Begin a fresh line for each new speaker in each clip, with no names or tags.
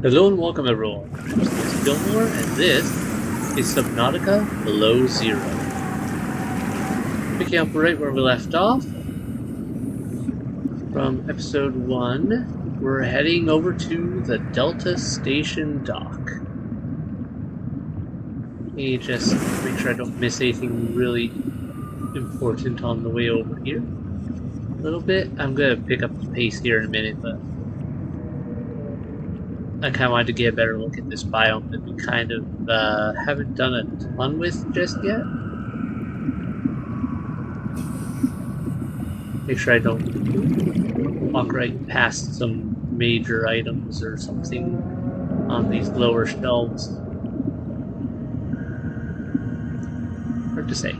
Hello and welcome everyone, I'm C.S.Gilmore and this is Subnautica Below Zero. Picking up right where we left off from episode 1, we're heading over to the Delta Station dock. Let me just make sure I don't miss anything really important on the way over here. A little bit. I'm going to pick up the pace here in a minute, but I kind of wanted to get a better look at this biome that we kind of haven't done a ton with just yet. Make sure I don't walk right past some major items or something on these lower shelves. Hard to say.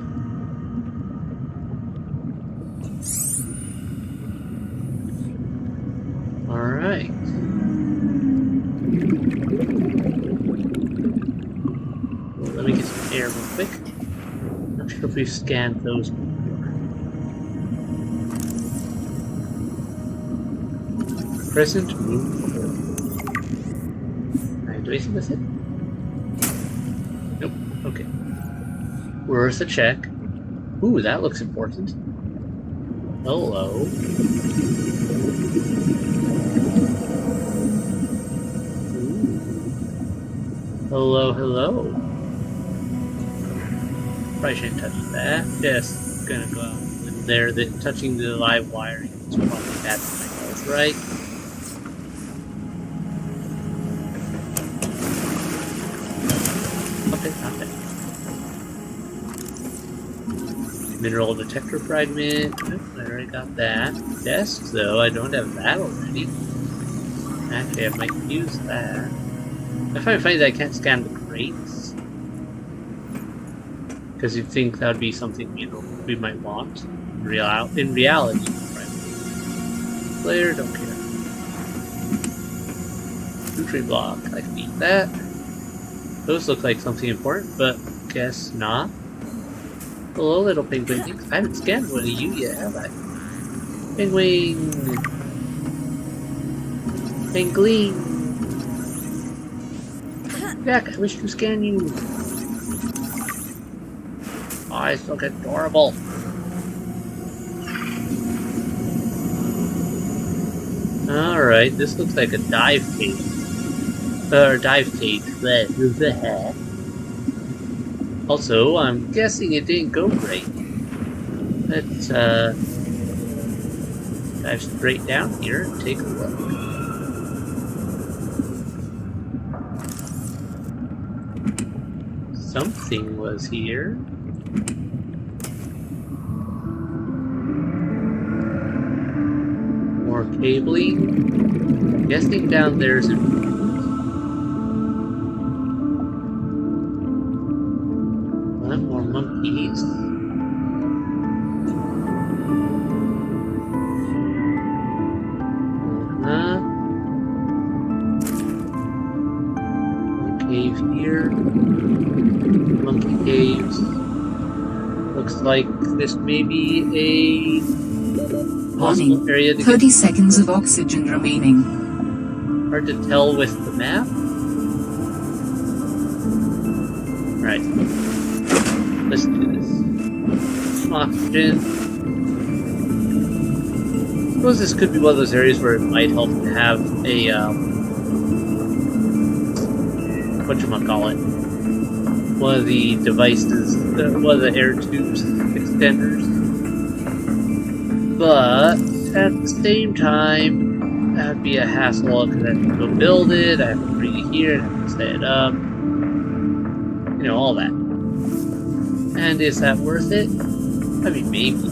Alright. Let me get some air real quick. Not sure if we've scanned those before. Present room 4. Can I do anything with it? Nope. Okay. Worth a check. Ooh, that looks important. Hello. Hello, hello. Probably shouldn't touch that. Just gonna go out in there. Touching the live wiring is probably bad for my health, right? Okay, not bad. Mineral detector fragment. Nope, I already got that. Desk, though, I don't have that already. Actually, I might use that. I find it funny that I can't scan the crates. Because you'd think that would be something, you know, we might want. In reality, right? Player, don't care. Nutri block, I can eat that. Those look like something important, but guess not. Hello, little penguin. I haven't scanned one of you yet, have I? Penguin! Penguin! Jack, I wish to scan you. Eyes look adorable. Alright, this looks like a dive cage. Or dive cage. Also, I'm guessing it didn't go great. Let's dive straight down here and take a look. Something was here. More cabling. Guessing down there's a more monkeys. Cave here. Monkey caves. Looks like this may be a possible area to
30 seconds of oxygen remaining.
Hard to tell with the map. Right. Let's do this. Oxygen. I suppose this could be one of those areas where it might help to have a whatchamacallit. One of the devices, one of the air tubes extenders. But at the same time, that would be a hassle because I have to go build it, I have to bring it here, I have to set it up. You know, all that. And is that worth it? I mean, maybe.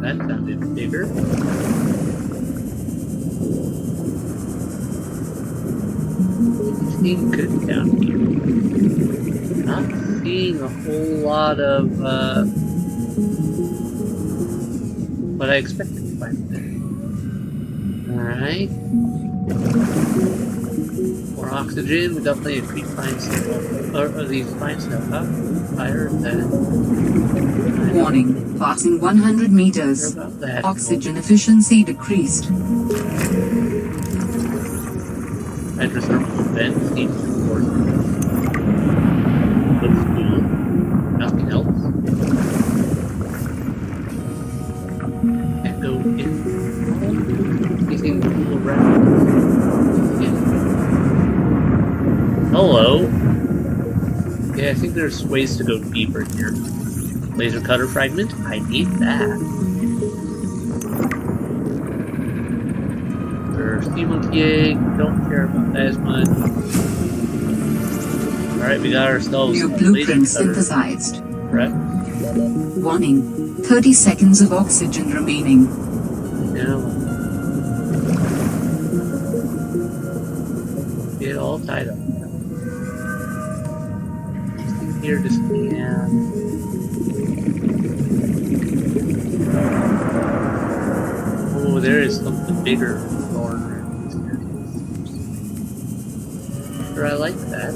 That sounded bigger. Anything good down here? Not seeing a whole lot of what I expected to find there. Alright. More oxygen, we got plenty of creep pines or these pines now up. Higher than.
Warning, passing 100 meters.
About that.
Oxygen efficiency decreased.
hydrothermal vent seems to work. Looks cool. Nothing else. Can't go in. Anything cool around? Yeah. Hello. Yeah, I think there's ways to go deeper here. Laser cutter fragment? I need that. There's sea monkey egg. Don't care about that as much. Alright, we got ourselves
New
a
blueprint
laser cutter.
synthesized.
Right?
Warning. 30 seconds of oxygen remaining.
Now, get all tied up. Here to scan. Oh, there is something bigger going around here. Sure, I like that.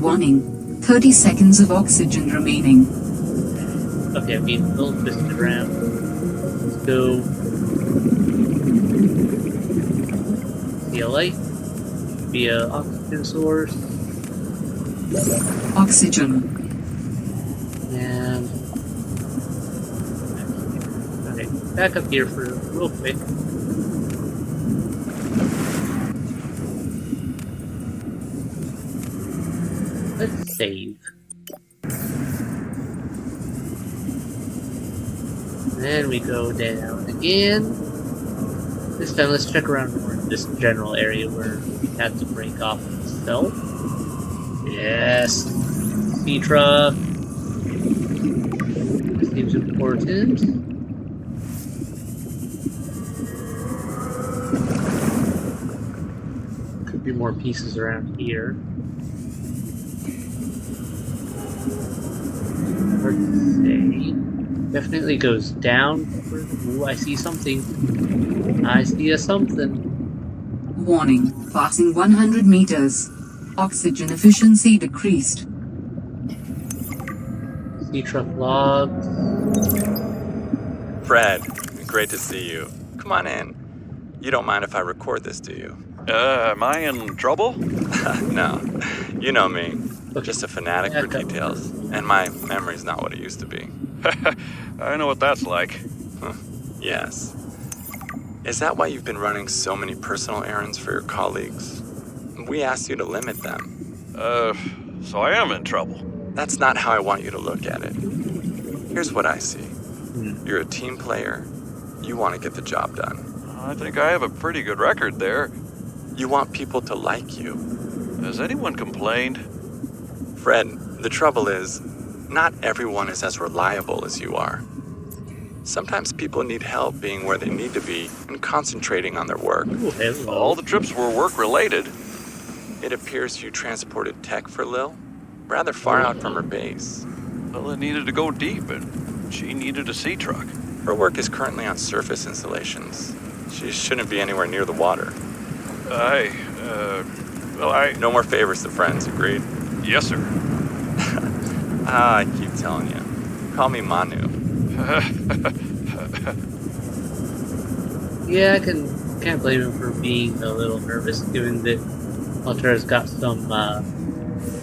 Warning. 30 seconds of oxygen remaining.
Okay, I'm being a little twisted around. Let's go. See a light. Be a oxygen source.
Oxygen.
And okay, back up here for real quick. Let's save. Then we go down again. This time let's check around more in this general area where we had to break off itself. Yes. Sea truck. This seems important. Could be more pieces around here. Hard to say. Definitely goes down. Ooh, I see something. I see a something.
Warning. Passing 100 meters. Oxygen efficiency decreased.
Sea truck logs.
Fred, great to see you. Come on in. You don't mind if I record this, do you?
Am I in trouble?
No. You know me.
Okay.
Just a fanatic for
Okay.
details. And my memory's not what it used to be.
I know what that's like.
Yes. Is that why you've been running so many personal errands for your colleagues? We asked you to limit them.
So I am in trouble.
That's not how I want you to look at it. Here's what I see. You're a team player. You want to get the job done.
I think I have a pretty good record there.
You want people to like you.
Has anyone complained?
Fred, the trouble is, not everyone is as reliable as you are. Sometimes people need help being where they need to be and concentrating on their work.
Ooh, hello.
All the trips were work-related.
It appears you transported tech for Lil, rather far out from her base.
Well, it needed to go deep, and she needed a sea truck.
Her work is currently on surface installations. She shouldn't be anywhere near the water. No more favors to friends, agreed?
Yes, sir.
I keep telling you. Call me Manu.
Yeah, I can't blame him for being a little nervous, given that Altera's got some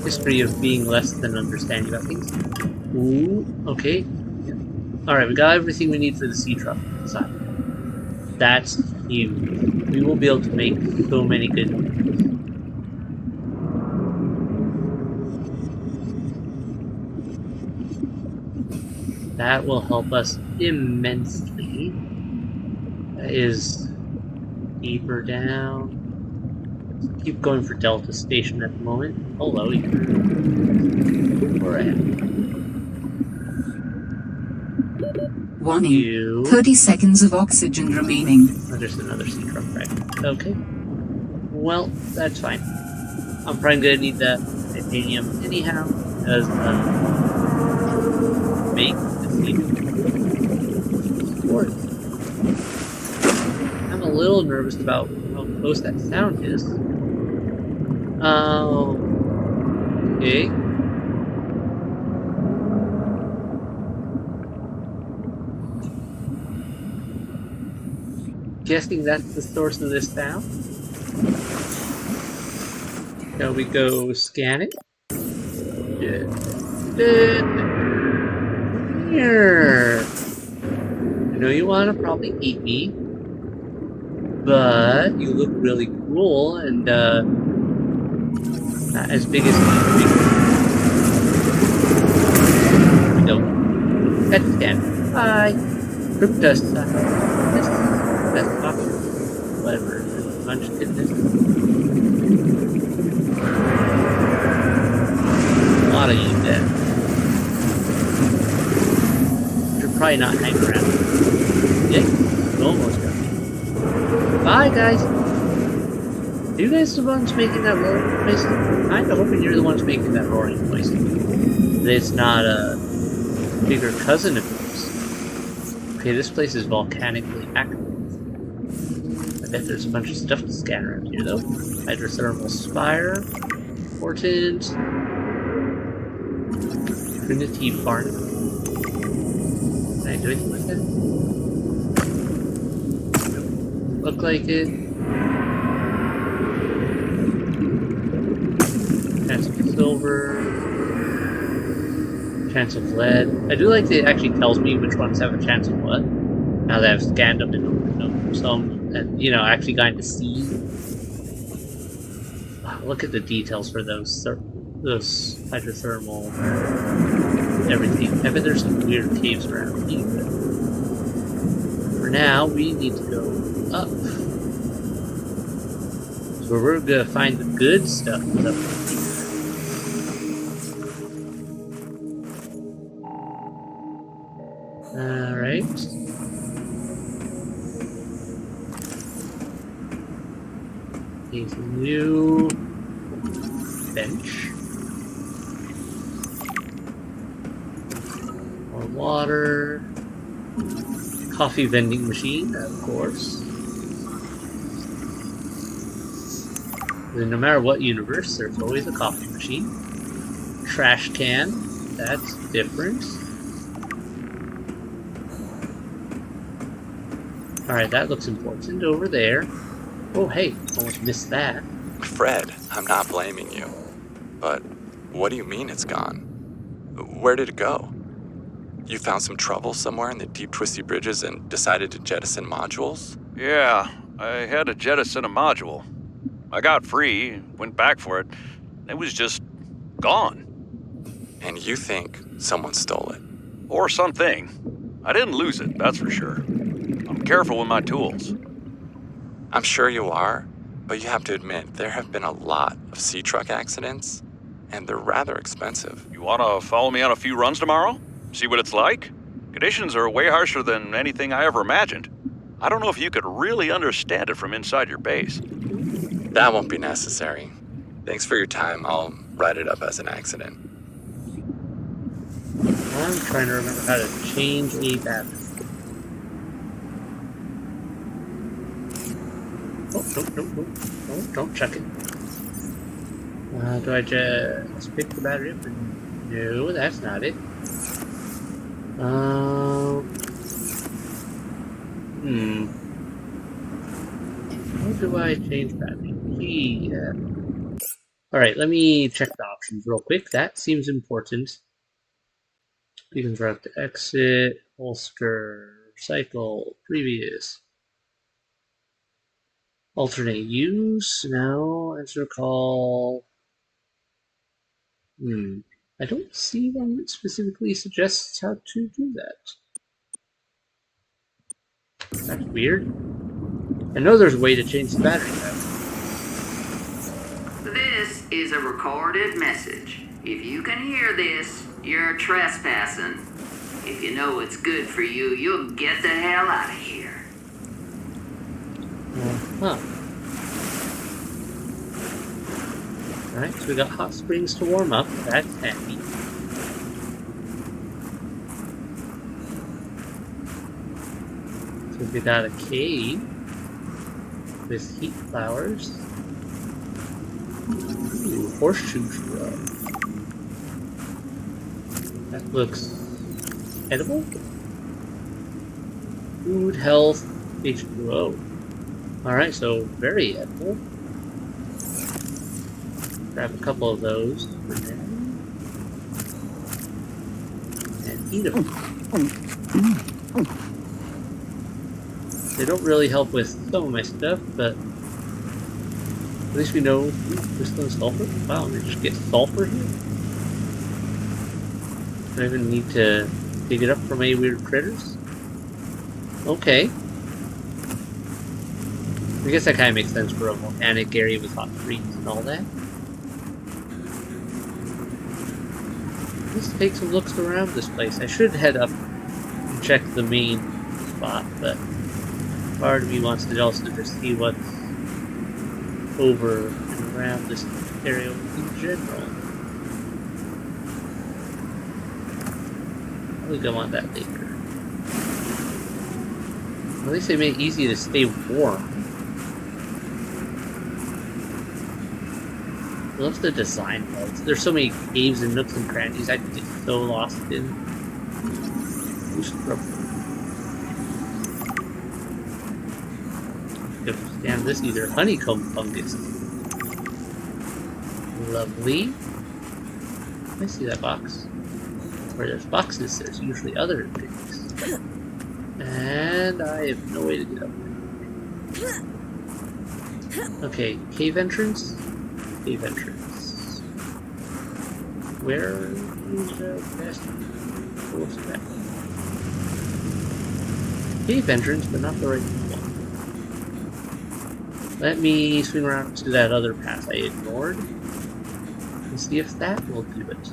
history of being less than understanding about things. Ooh, okay. Yeah. Alright, we got everything we need for the sea truck inside. That's huge. We will be able to make so many good moves. That will help us immensely. That is deeper down. Let's keep going for Delta Station at the moment. Hello, you. Where am
Warning.
you?
30 seconds of oxygen remaining.
Oh, there's another sea truck, right? Okay. Well, that's fine. I'm probably gonna need that titanium anyhow, because make the sea truck. I'm a little nervous about how close that sound is. Okay. Guessing that's the source of this sound. Shall we go scan it? Here. I know you want to probably eat me, but you look really cool and not as big as you think. Here we go. Pet scan. Bye. Fructose. That's option. Whatever. Bunch of goodness. A lot of you dead. You're probably not hanging around. Yeah, you almost got me. Bye, guys. Are you guys the ones making that roaring noise? I'm kind of hoping you're the ones making that roaring noise. That it's not a bigger cousin of yours. Okay, this place is volcanically active. I bet there's a bunch of stuff to scan around here, though. Hydrothermal spire. Important. Trinity Barnacle. Can I do anything with that? Look like it. Chance of silver. Chance of lead. I do like that it actually tells me which ones have a chance of what. Now that I've scanned them and some, and you know, actually gotten to see. Wow, look at the details for those hydrothermal everything. I bet there's some weird caves around here. For now, we need to go up. So we're gonna find the good stuff up here. Alright. Here's a new bench. More water. Coffee vending machine, of course. No matter what universe, there's always a coffee machine. Trash can, that's different. Alright, that looks important over there. Oh, hey, almost missed that.
Fred, I'm not blaming you. But what do you mean it's gone? Where did it go? You found some trouble somewhere in the deep twisty bridges and decided to jettison modules?
Yeah, I had to jettison a module. I got free, went back for it, and it was just gone.
And you think someone stole it?
Or something. I didn't lose it, that's for sure. I'm careful with my tools.
I'm sure you are, but you have to admit there have been a lot of sea truck accidents, and they're rather expensive.
You wanna follow me on a few runs tomorrow? See what it's like? Conditions are way harsher than anything I ever imagined. I don't know if you could really understand it from inside your base.
That won't be necessary. Thanks for your time. I'll write it up as an accident.
I'm trying to remember how to change a battery. Oh, no, don't chuck it. Do I just pick the battery up? No, that's not it. How do I change battery? Yeah. Alright, let me check the options real quick. That seems important. You can drop to exit, holster, cycle, previous. Alternate use, no, answer call. I don't see one that specifically suggests how to do that. That's weird. I know there's a way to change the battery though.
This is a recorded message. If you can hear this, you're trespassing. If you know what's good for you, you'll get the hell out of here.
Huh. Alright, so we got hot springs to warm up. That's handy. So we got a cave with heat flowers. Ooh, horseshoe shrub. That looks edible? Food, health, H2O. Alright, so very edible. Grab a couple of those for now. And eat them. They don't really help with some of my stuff, but at least we know crystalline sulfur. Wow, we just get sulfur here? Do I even need to dig it up from any weird critters? Okay. I guess that kind of makes sense for a volcanic area with hot springs and all that. Let's take some looks around this place. I should head up and check the main spot, but part of me wants to also just see what's over and around this area in general. I'll go on that later. At least they made it easy to stay warm. I love the design modes. There's so many caves and nooks and crannies I could get so lost in. Damn, this either honeycomb fungus. Lovely. I see that box. Where there's boxes, there's usually other things. And I have no way to get up there. Okay, cave entrance? Cave entrance. Where is the best course of that? Cave entrance, but not the right one. Let me swing around to that other path I ignored and see if that will do it.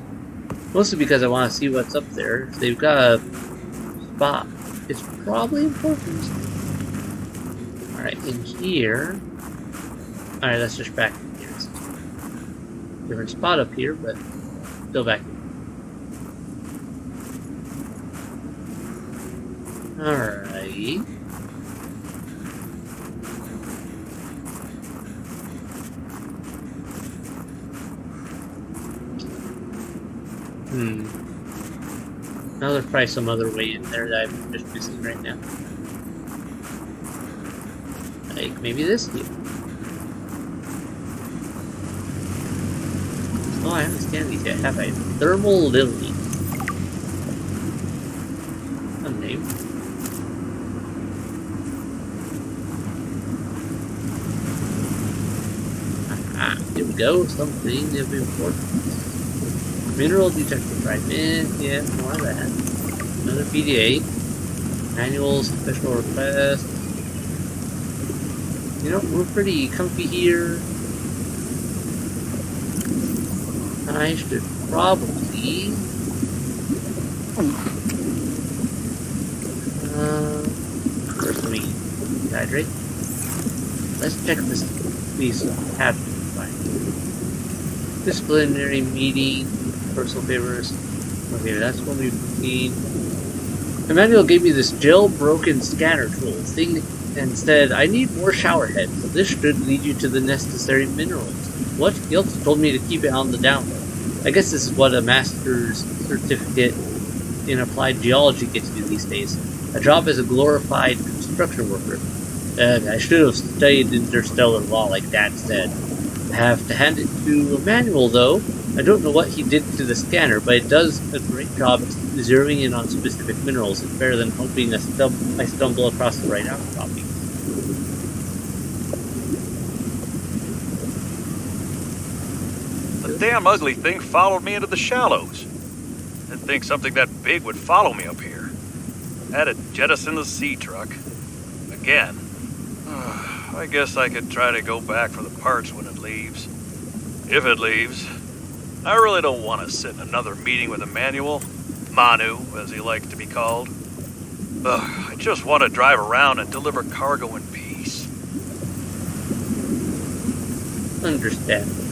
Mostly because I want to see what's up there. If they've got a spot, it's probably important. Alright, in here. Alright, that's just back in here. Different spot up here, but still back in. Alright. Now there's probably some other way in there that I'm just missing right now. Like maybe this here. Oh, I haven't scanned these yet, have I? Thermal Lily. Fun name. Aha, here we go, something of importance. Mineral detector fragment, yeah, more of that. Another PDA. Annual special request. You know, we're pretty comfy here. I should probably... first let me dehydrate. Let's check these tabs. Disciplinary meeting. Personal favors. Okay, that's what we've seen. Emmanuel gave me this jailbroken scanner tool thing and said, I need more shower heads. This should lead you to the necessary minerals. What? He also told me to keep it on the down low. I guess this is what a master's certificate in applied geology gets you these days. A job as a glorified construction worker. I should have studied interstellar law like Dad said. I have to hand it to Emmanuel though. I don't know what he did to the scanner, but it does a great job of zeroing in on specific minerals. It's better than hoping I stumble across the right outcropping.
The damn ugly thing followed me into the shallows. Didn't think something that big would follow me up here. Had to jettison the sea truck. Again. I guess I could try to go back for the parts when it leaves. If it leaves. I really don't want to sit in another meeting with Emmanuel. Manu, as he likes to be called. I just want to drive around and deliver cargo in peace.
Understandable.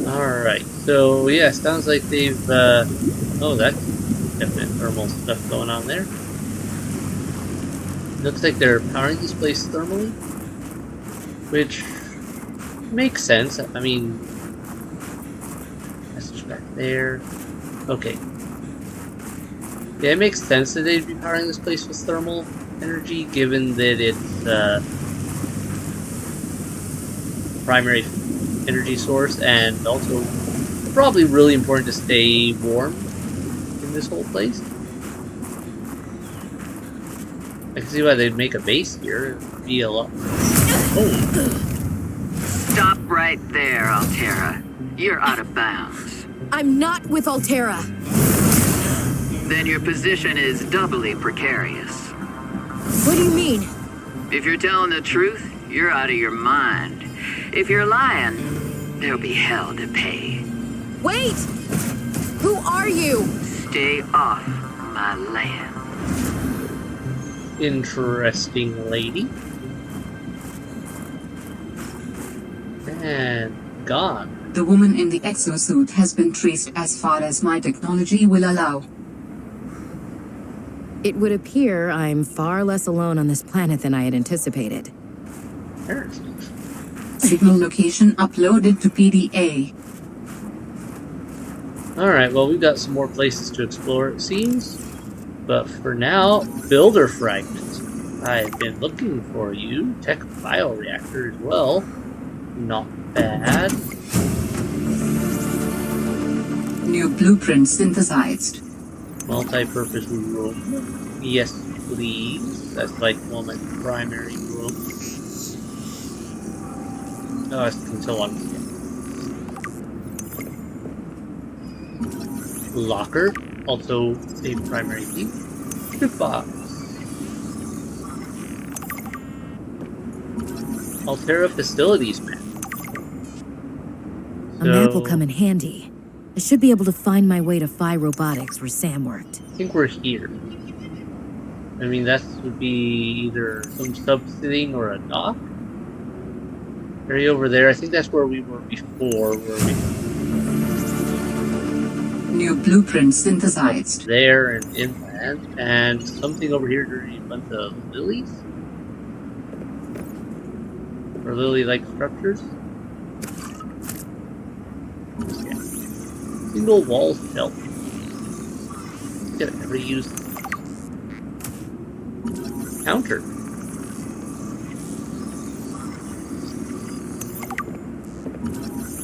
Alright, so yeah, sounds like they've, oh, that's definite thermal stuff going on there. Looks like they're powering this place thermally, which makes sense. I mean, that's just back there. Okay. Yeah, it makes sense that they'd be powering this place with thermal energy, given that it's, primary energy source, and also probably really important to stay warm in this whole place. I can see why they'd make a base here. It'd be a lot. Oh.
Stop right there, Altera. You're out of bounds.
I'm not with Altera.
Then your position is doubly precarious.
What do you mean?
If you're telling the truth, you're out of your mind. If you're lying, there'll be hell to pay.
Wait! Who are you?
Stay off my land.
Interesting lady. And gone.
The woman in the exosuit has been traced as far as my technology will allow.
It would appear I'm far less alone on this planet than I had anticipated.
Signal location uploaded to PDA.
Alright, well, we've got some more places to explore, it seems. But for now, builder fragment. I've been looking for you. Tech bioreactor as well. Not bad.
New blueprint synthesized.
Multi-purpose room. Yes, please. That's like one of my primary rooms. Oh, I can tell on locker. Also a primary key. Good box. Altera facilities map.
A map will come in handy. I should be able to find my way to Phi Robotics where Sam worked.
I think we're here. I mean, that would be either some subsitting or a dock. Area over there. I think that's where we were before.
New blueprint synthesized.
There and inland. And something over here during a bunch of lilies? Or lily-like structures? Yeah. Single wall shelf. Did I ever use counter?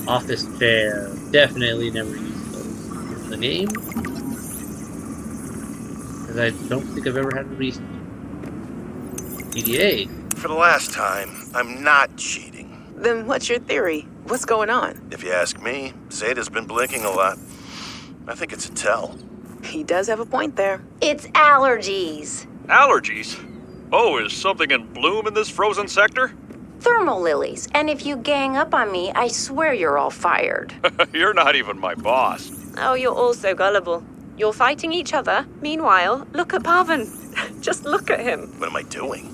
Office chair. Definitely never used those in the game. Because I don't think I've ever had a reason to. PDA.
For the last time, I'm not cheating.
Then what's your theory? What's going on?
If you ask me, Zeta's been blinking a lot. I think it's a tell.
He does have a point there.
It's allergies.
Allergies? Oh, is something in bloom in this frozen sector?
Thermal lilies. And if you gang up on me, I swear you're all fired.
You're not even my boss.
Oh, you're all so gullible. You're fighting each other. Meanwhile, look at Parvin. Just look at him.
What am I doing?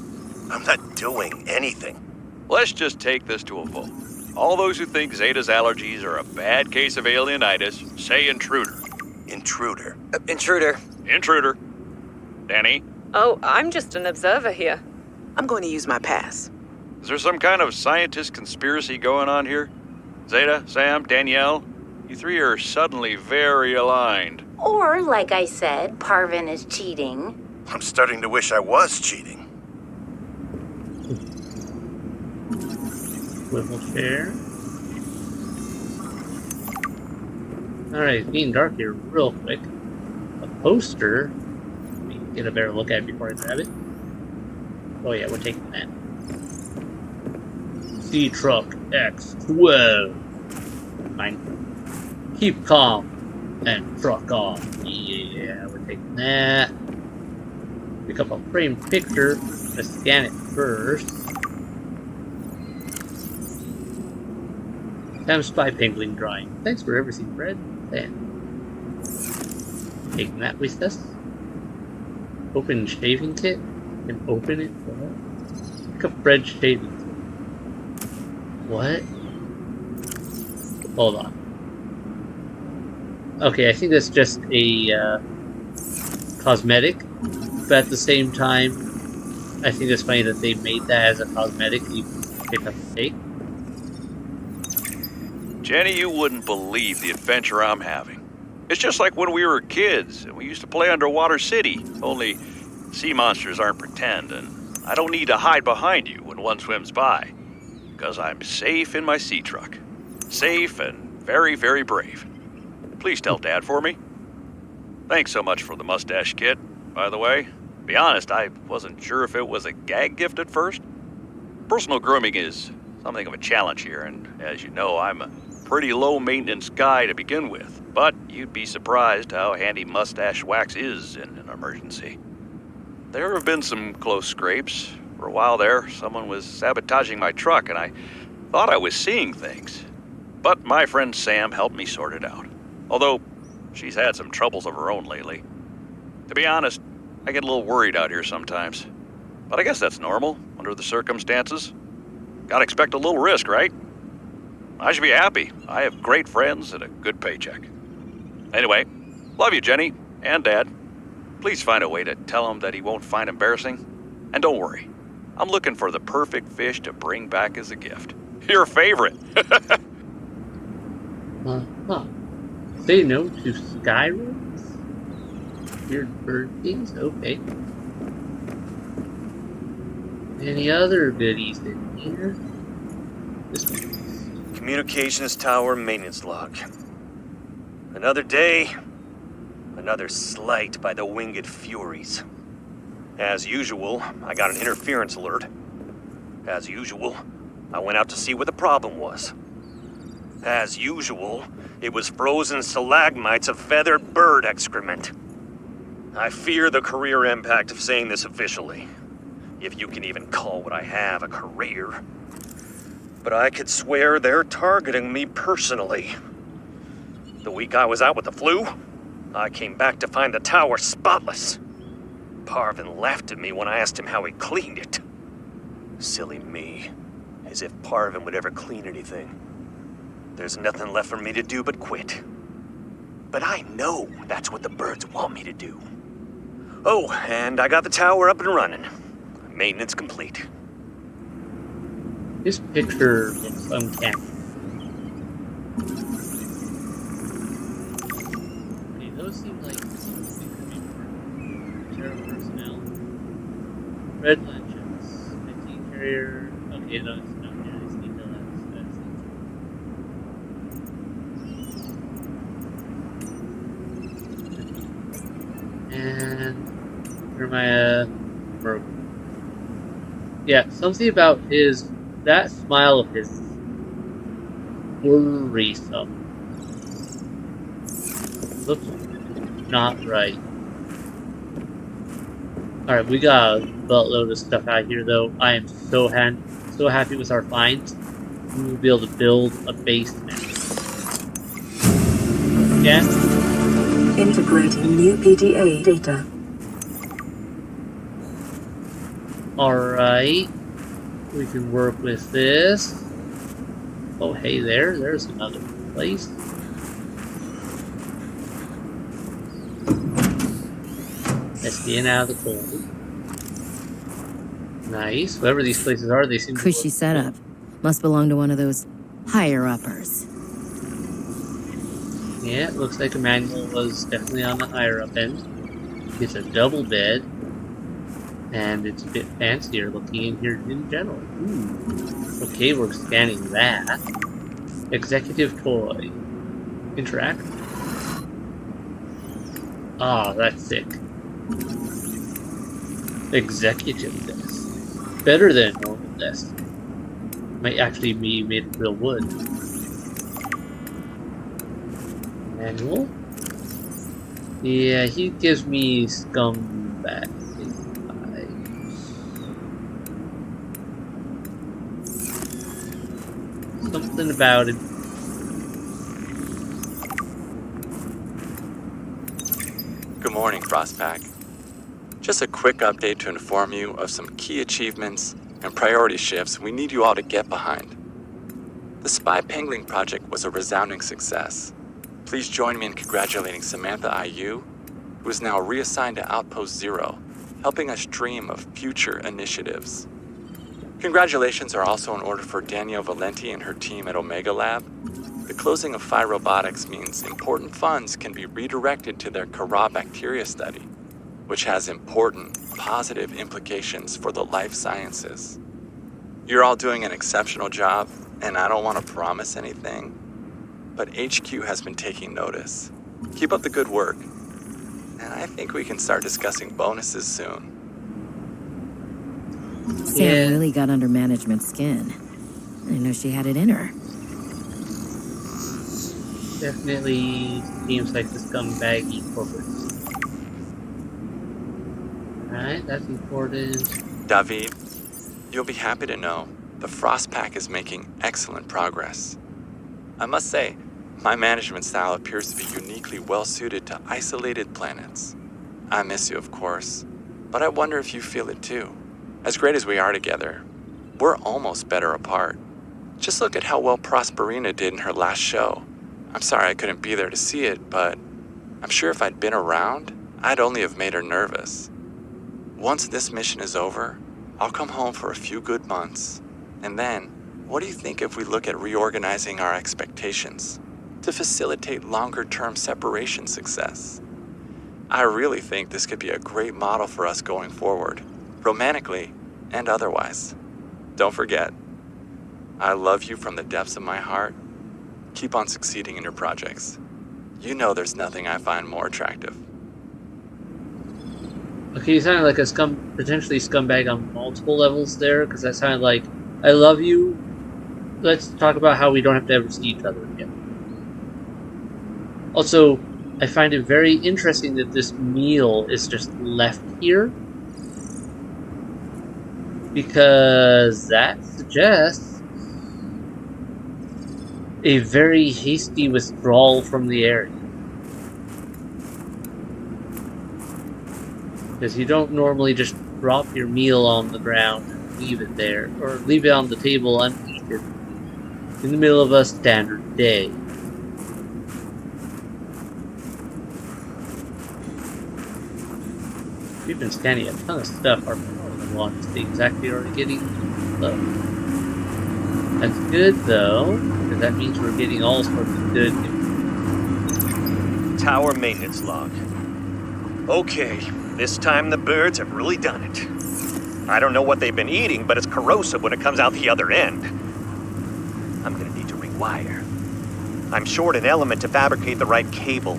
I'm not doing anything.
Let's just take this to a vote. All those who think Zeta's allergies are a bad case of alienitis, say intruder.
Intruder.
Intruder.
Intruder. Danny?
Oh, I'm just an observer here.
I'm going to use my pass.
Is there some kind of scientist conspiracy going on here? Zeta, Sam, Danielle? You three are suddenly very aligned.
Or, like I said, Parvin is cheating.
I'm starting to wish I was cheating.
Swivel chair. Alright, it's being dark here real quick. A poster. Let me get a better look at it before I grab it. Oh yeah, we're taking that. C Truck X12. Fine. Keep calm and truck off. Yeah, we're taking that. Pick up a framed picture. Let's scan it first. Sam Spy Penguin drawing. Thanks for everything, Fred. Then. Taking that with us. Open shaving kit. And open it. What? Pick up Fred's shaving kit. What? Hold on. Okay, I think that's just a cosmetic. But at the same time, I think it's funny that they made that as a cosmetic. You pick up the tape.
Jenny, you wouldn't believe the adventure I'm having. It's just like when we were kids and we used to play Underwater City, only sea monsters aren't pretend, and I don't need to hide behind you when one swims by. because I'm safe in my sea truck. Safe and very, very brave. Please tell Dad for me. Thanks so much for the mustache kit, by the way. Be honest, I wasn't sure if it was a gag gift at first. Personal grooming is something of a challenge here, and as you know, I'm a pretty low-maintenance guy to begin with. But you'd be surprised how handy mustache wax is in an emergency. There have been some close scrapes. For a while there, someone was sabotaging my truck, and I thought I was seeing things. But my friend Sam helped me sort it out. Although, she's had some troubles of her own lately. To be honest, I get a little worried out here sometimes. But I guess that's normal, under the circumstances. Gotta expect a little risk, right? I should be happy. I have great friends and a good paycheck. Anyway, love you, Jenny, and Dad. Please find a way to tell him that he won't find embarrassing. And don't worry, I'm looking for the perfect fish to bring back as a gift. Your favorite.
Say no to Skyrims? Weird bird things? Okay. Any other goodies in here?
Communications tower maintenance log. Another day, another slight by the winged furies. As usual, I got an interference alert. As usual, I went out to see what the problem was. As usual, it was frozen stalagmites of feathered bird excrement. I fear the career impact of saying this officially, if you can even call what I have a career. But I could swear they're targeting me personally. The week I was out with the flu, I came back to find the tower spotless. Parvin laughed at me when I asked him how he cleaned it. Silly me. As if Parvin would ever clean anything. There's nothing left for me to do but quit. But I know that's what the birds want me to do. Oh, and I got the tower up and running. Maintenance complete.
This picture looks uncanny. Okay, those seem like Terra personnel. Red legends. 19 carrier. Okay, no, it's not here. It's detail that's And Jeremiah Merkel. Yeah, something about that smile of his worrisome. Looks not right. Alright, we got a buttload of stuff out here though. I am so happy with our finds. We will be able to build a base now. Yeah?
Integrating new PDA data.
Alright. We can work with this. Oh, hey there's another place. Let's get out of the cold. Nice. Whoever these places are, they seem to
Cushy setup. Must belong to one of those higher-uppers.
Yeah, it looks like Emmanuel was definitely on the higher up end. It's a double bed. And it's a bit fancier looking in here in general. Ooh. Okay, we're scanning that. Executive toy. Interact. Ah, that's sick. Executive desk. Better than normal desk. Might actually be made of real wood. Manual? Yeah, he gives me scumbag. Something about it.
Good morning, Frostpack. Just a quick update to inform you of some key achievements and priority shifts we need you all to get behind. The Spy Pangling project was a resounding success. Please join me in congratulating Samantha IU, who is now reassigned to Outpost Zero, helping us dream of future initiatives. Congratulations are also in order for Danielle Valenti and her team at Omega Lab. The closing of Phi Robotics means important funds can be redirected to their Kara bacteria study, which has important, positive implications for the life sciences. You're all doing an exceptional job, and I don't want to promise anything, but HQ has been taking notice. Keep up the good work, and I think we can start discussing bonuses soon.
Sam really got under management's skin. I didn't know she had it in her.
Definitely seems like the scumbaggy corporate. Alright, that's important.
David, you'll be happy to know the Frost Pack is making excellent progress. I must say, my management style appears to be uniquely well-suited to isolated planets. I miss you, of course, but I wonder if you feel it too. As great as we are together, we're almost better apart. Just look at how well Prosperina did in her last show. I'm sorry I couldn't be there to see it, but I'm sure if I'd been around, I'd only have made her nervous. Once this mission is over, I'll come home for a few good months. And then, what do you think if we look at reorganizing our expectations to facilitate longer-term separation success? I really think this could be a great model for us going forward, romantically and otherwise. Don't forget, I love you from the depths of my heart. Keep on succeeding in your projects. You know there's nothing I find more attractive.
Okay, you sounded like a potentially scumbag on multiple levels there, because that sounded like, I love you, let's talk about how we don't have to ever see each other again. Also, I find it very interesting that this meal is just left here, because that suggests a very hasty withdrawal from the area. Because you don't normally just drop your meal on the ground and leave it there, or leave it on the table uneaten in the middle of a standard day. We've been scanning a ton of stuff. Our one is exactly already getting low. That's good though, because that means we're getting all sorts of good.
Tower maintenance log. Okay, this time the birds have really done it. I don't know what they've been eating, but it's corrosive when it comes out the other end. I'm gonna need to rewire. I'm short an element to fabricate the right cable.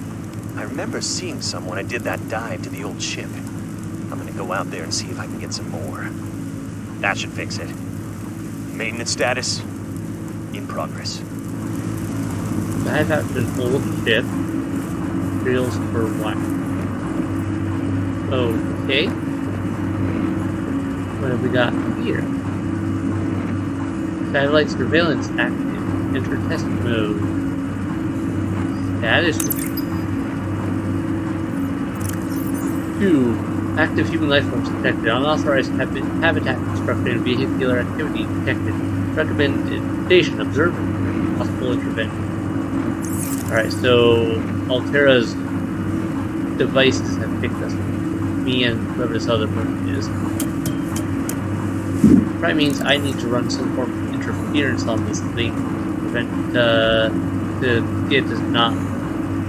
I remember seeing some when I did that dive to the old ship. I'm gonna go out there and see if I can get some more. That should fix it. Maintenance status, in progress.
Dive out to an old ship. Materials for what? Okay. What have we got here? Satellite surveillance active. Enter test mode. Status. 2. Active human life forms detected. Unauthorized habitat construction and vehicular activity detected. Recommendation. Observe possible intervention. Alright, so Altera's devices have picked us. Me and whoever this other person is. Probably means I need to run some form of interference on this thing to prevent it does not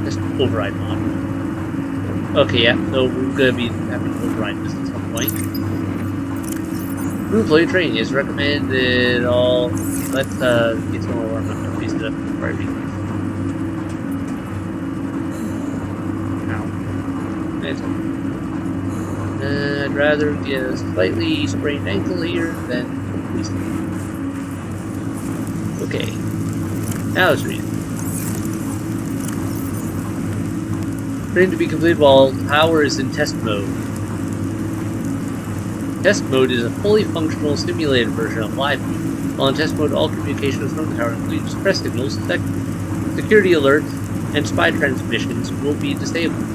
just override module. Okay, yeah, so we're gonna be having to override this at some point. Employee training is recommended. Let's get some more warm up and piece it up before I read this. I'd rather get a slightly sprained ankle here than please. Okay. Now let's read it. Training to be completed while tower is in test mode. Test mode is a fully functional simulated version of live mode. While in test mode, all communications from the tower, including stress signals, security alerts, and spy transmissions will be disabled.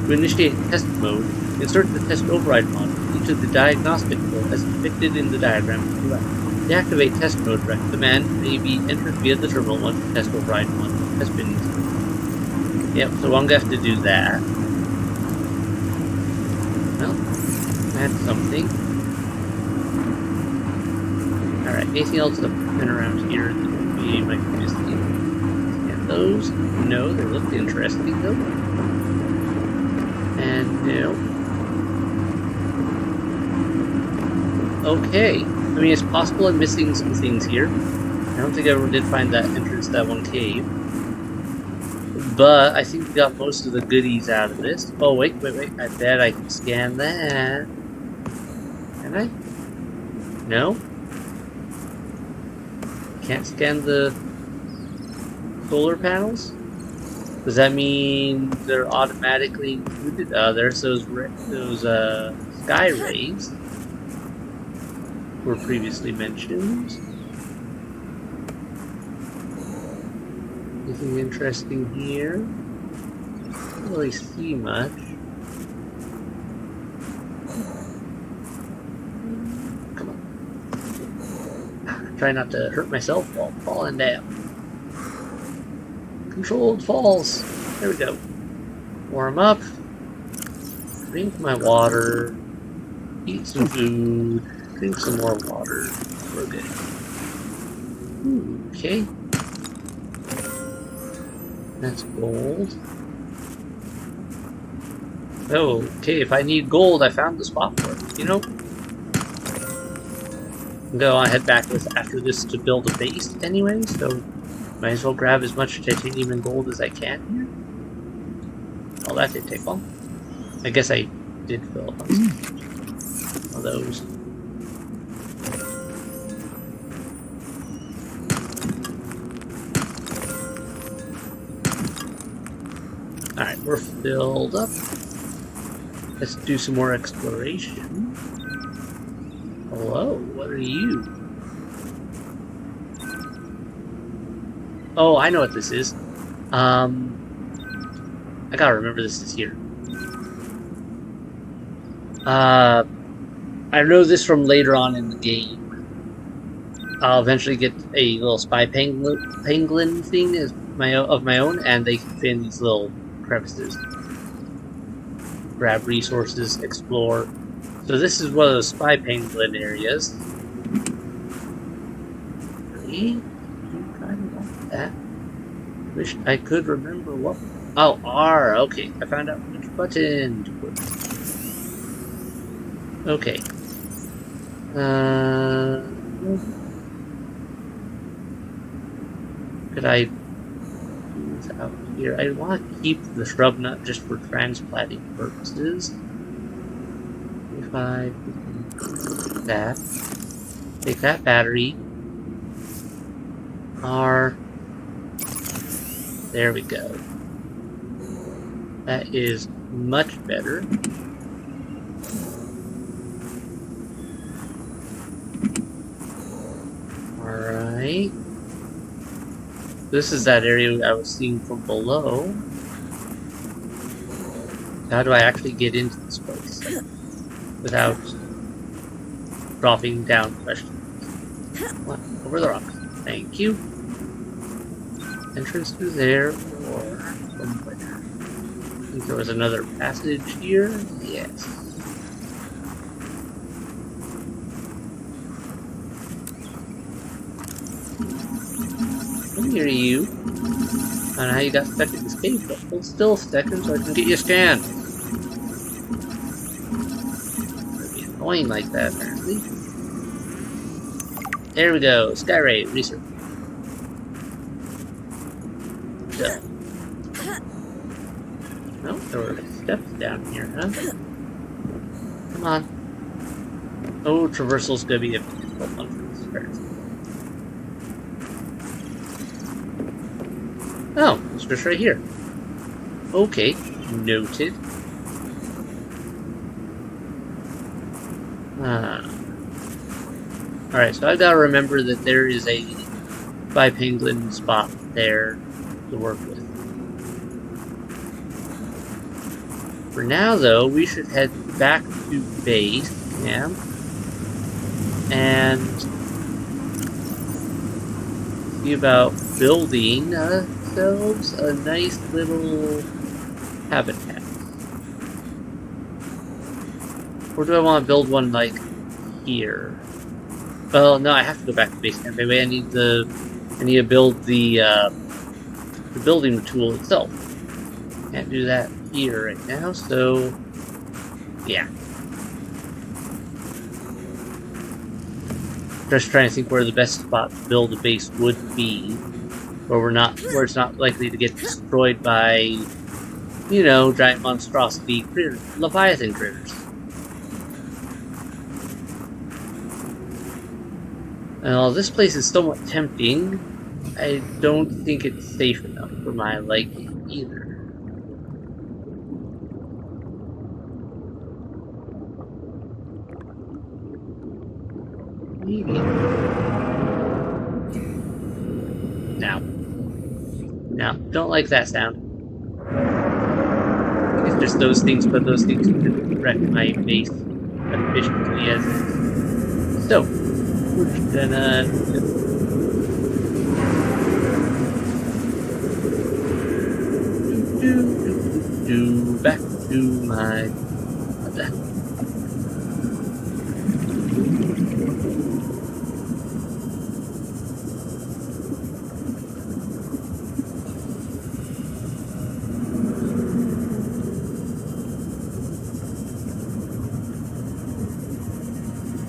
To initiate test mode, insert the test override module into the diagnostic port as depicted in the diagram to the left. Deactivate test mode command may be entered via the terminal once the test override module has been inserted. Yep, so I'm going to have to do that. Well, that's something. Alright, anything else up and around here that we might be missing? Scan those. No, they look interesting though. And no. Okay, I mean, it's possible I'm missing some things here. I don't think I ever did find that entrance to that one cave. But I think we got most of the goodies out of this. Oh, wait. I bet I can scan that. Can I? No? Can't scan the solar panels? Does that mean they're automatically included? There's those sky rays were previously mentioned. Anything interesting here? Don't really see much. Come on. Try not to hurt myself while falling down. Controlled falls. There we go. Warm up. Drink my water. Eat some food. Drink some more water. We're good. Okay. That's gold. Oh, okay, if I need gold, I found the spot for it, you know? I'll head back after this to build a base anyway, so might as well grab as much titanium and gold as I can here. Oh, that didn't take long. I guess I did fill up on some of those. Alright, we're filled up. Let's do some more exploration. Hello, what are you? Oh, I know what this is. I gotta remember this is here. I know this from later on in the game. I'll eventually get a little spy penguin thing of my own, and they can fit in these little crevices. Grab resources, explore. So this is one of those spy penguin areas. Really? I kind of want that. Wish I could remember what. Oh, R. Okay, I found out which button to put. Okay. Could I do this out here? I want to keep the shrub nut just for transplanting purposes. If I do that, take that battery. R. There we go. That is much better. Alright. This is that area I was seeing from below. How do I actually get into this place without dropping down questions? What? Over the rocks. Thank you. Entrance through there or somewhere. I think there was another passage here. Yes. I hear you. I don't know how you got stuck in this cave, but hold still a second so I can get you scanned. It'd be annoying like that, apparently. There we go. Skyray, research. So. No, there were steps down here, huh? Come on. Oh, traversal's gonna be a difficult one for this person. Oh, it's just right here. Okay, noted. Alright, so I gotta remember that there is a spy penguin spot there to work with. For now, though, we should head back to base camp and see about building ourselves a nice little habitat. Or do I want to build one like here? Well, no, I have to go back to base camp. Maybe I need to build the building tool itself. Can't do that here right now, so yeah. Just trying to think where the best spot to build a base would be, where it's not likely to get destroyed by, you know, giant monstrosity leviathan critters. And while this place is somewhat tempting, I don't think it's safe enough for my liking either. No, don't like that sound. It's just those things, but those things could wreck my base efficiently as is. So, we're just gonna back to my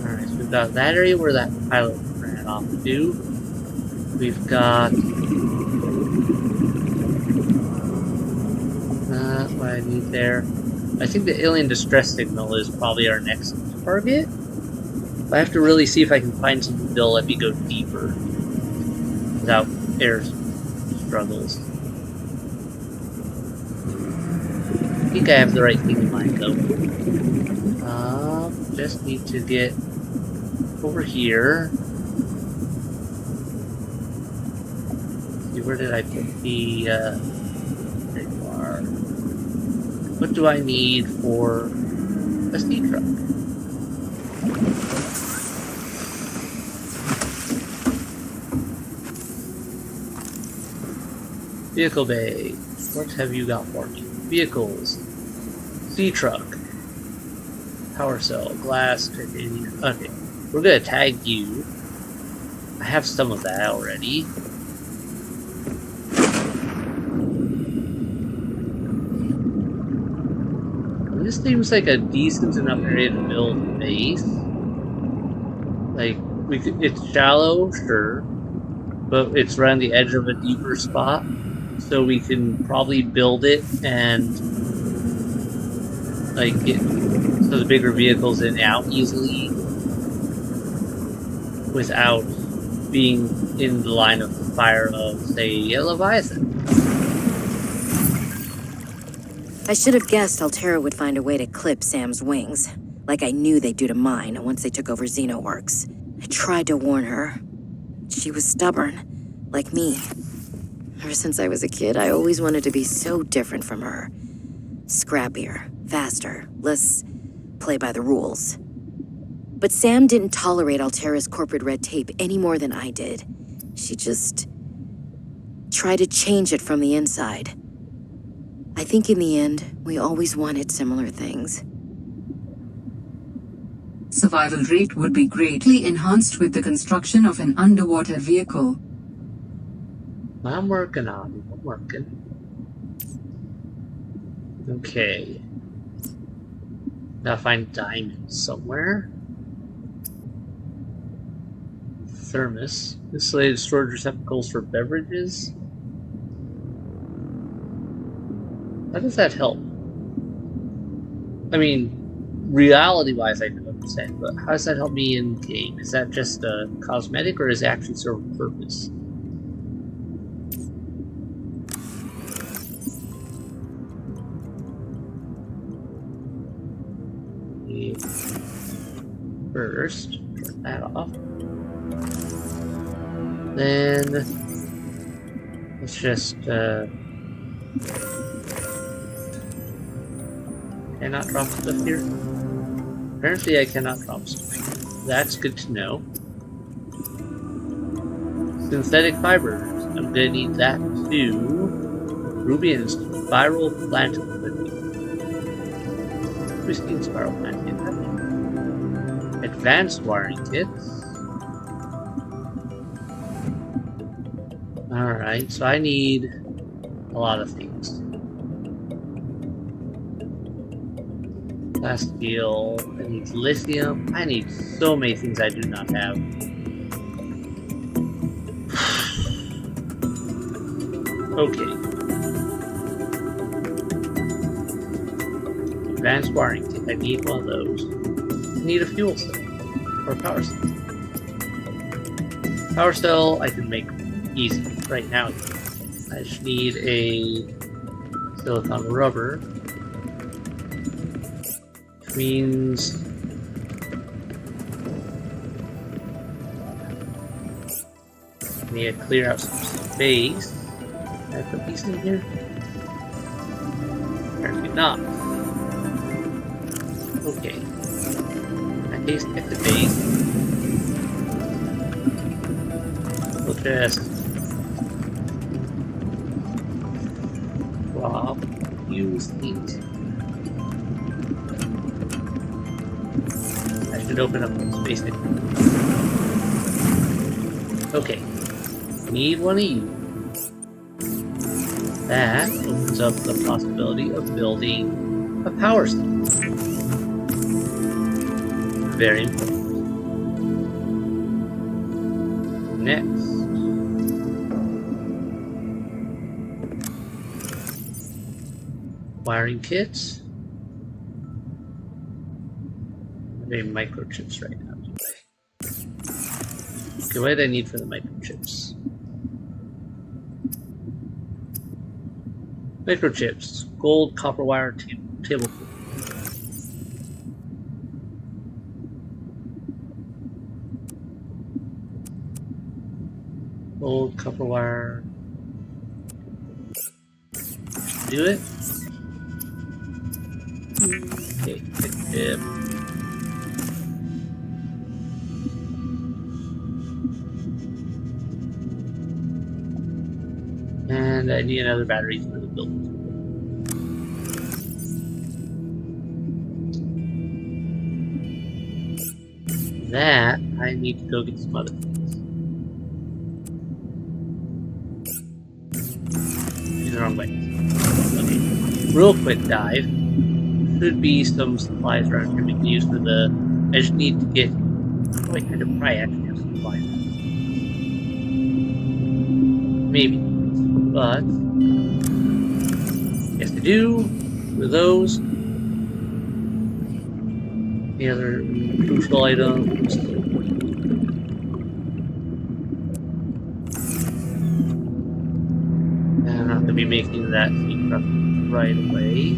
Alright, so we've got that area where that pilot ran off to. We've got what I need there. I think the alien distress signal is probably our next target. I have to really see if I can find something that'll let me go deeper without air struggles. I think I have the right thing in mind though. Just need to get over here. See, where did I put the there you are. What do I need for a sea truck? Vehicle bay. What have you got for me? Vehicles. Sea truck. Power cell. Glass. Titanium. Okay. We're gonna tag you. I have some of that already. This seems like a decent enough area to build a base. Like, it's shallow, sure, but it's around the edge of a deeper spot, so we can probably build it and like get so the bigger vehicles in and out easily without being in the line of fire of, say, a Leviathan.
I should have guessed Altera would find a way to clip Sam's wings, like I knew they'd do to mine once they took over Xenoworks. I tried to warn her. She was stubborn, like me. Ever since I was a kid, I always wanted to be so different from her. Scrappier, faster, less play by the rules. But Sam didn't tolerate Altera's corporate red tape any more than I did. She just tried to change it from the inside. I think in the end, we always wanted similar things.
Survival rate would be greatly enhanced with the construction of an underwater vehicle.
I'm working on it. I'm working. Okay. Gotta find diamonds somewhere. Thermos. Insulated storage receptacles for beverages. How does that help? I mean, reality-wise, I can understand, but how does that help me in game? Is that just a cosmetic, or does it actually serve a purpose? First, turn that off. Then let's just cannot drop stuff here. Apparently I cannot drop something. That's good to know. Synthetic fibers. I'm gonna need that too. Ruby and spiral plant liquid. Pristine spiral plant kit. Advanced wiring kits. Alright, so I need a lot of things. Glass steel, I need lithium, I need so many things I do not have. Okay. Advanced wiring kit. I need one of those. I need a fuel cell. Or a power cell. Power cell I can make easy right now. I just need a silicon rubber. Which means I need to clear out some space. Can I put these in here? Apparently not. Okay. In that case, activate. We'll just drop, use heat. I should open up the space station. Okay. Need one of you. That opens up the possibility of building a power station. Very important. Next. Wiring kits. Maybe microchips right now. Okay, what do I need for the microchips? Microchips. Gold, copper wire, table. Gold, copper wire. Do it. Okay, chip. And I need another battery for the build. That I need to go get some other things. In the wrong way. Okay. Real quick dive. Should be some supplies around here we can use for the. I just need to get. Oh, wait, I could probably actually have supplies. Maybe. But. Yes, I do. For those. The other crucial items. And I'm not going to be making that heat truck right away.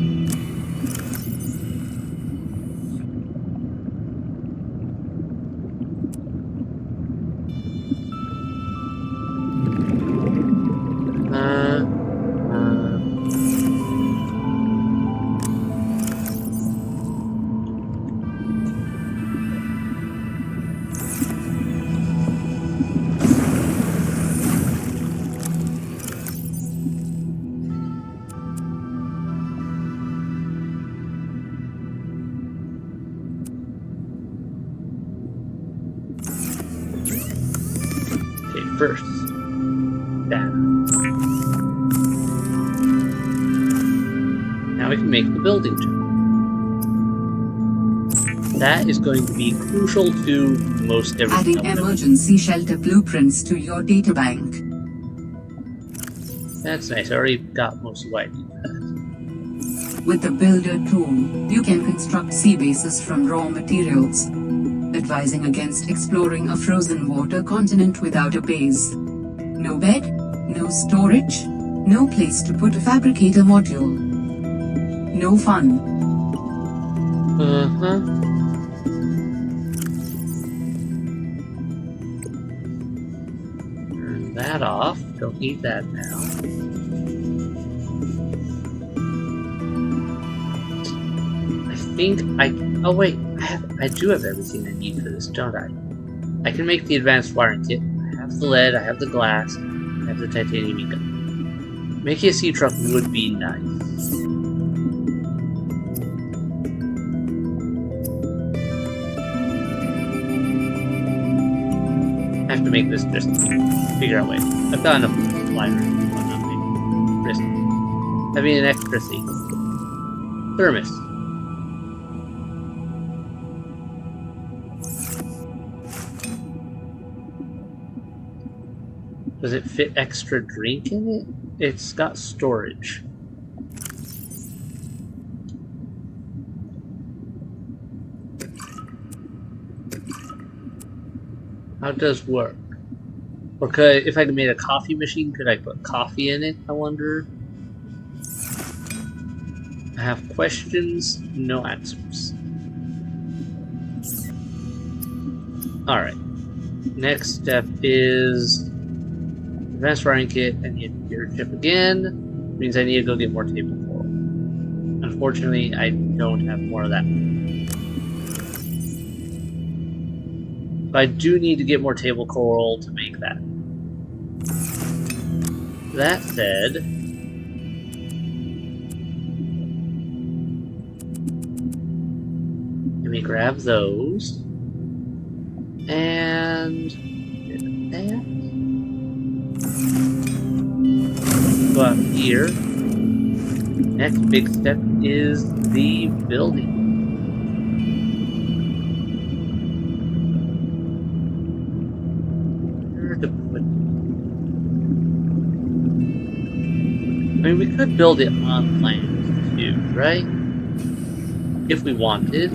First, that. Now we can make the building tool. That is going to be crucial to most everything.
Adding emergency shelter blueprints to your databank.
That's nice. I already got most of what I need for that.
With the builder tool, you can construct sea bases from raw materials. Advising against exploring a frozen water continent without a base. No bed, no storage, no place to put a fabricator module. No fun.
Turn that off. Don't need that now. I think oh wait, I do have everything I need for this, don't I? I can make the advanced wiring kit. I have the lead, I have the glass, I have the titanium gun. Making a sea truck would be nice. I have to make this just figure out a way. I've got enough liners and whatnot. Risk having an extra thing. Thermos. Does it fit extra drink in it? It's got storage. How it does work? Or could, if I made a coffee machine, could I put coffee in it, I wonder? I have questions, no answers. Alright. Next step is advanced wiring kit. I need a computer chip again. Means I need to go get more table coral. Unfortunately, I don't have more of that. But I do need to get more table coral to make that. That said, let me grab those. And that. Go out here. Next big step is the building. Where to put? I mean, we could build it on land too, right? If we wanted.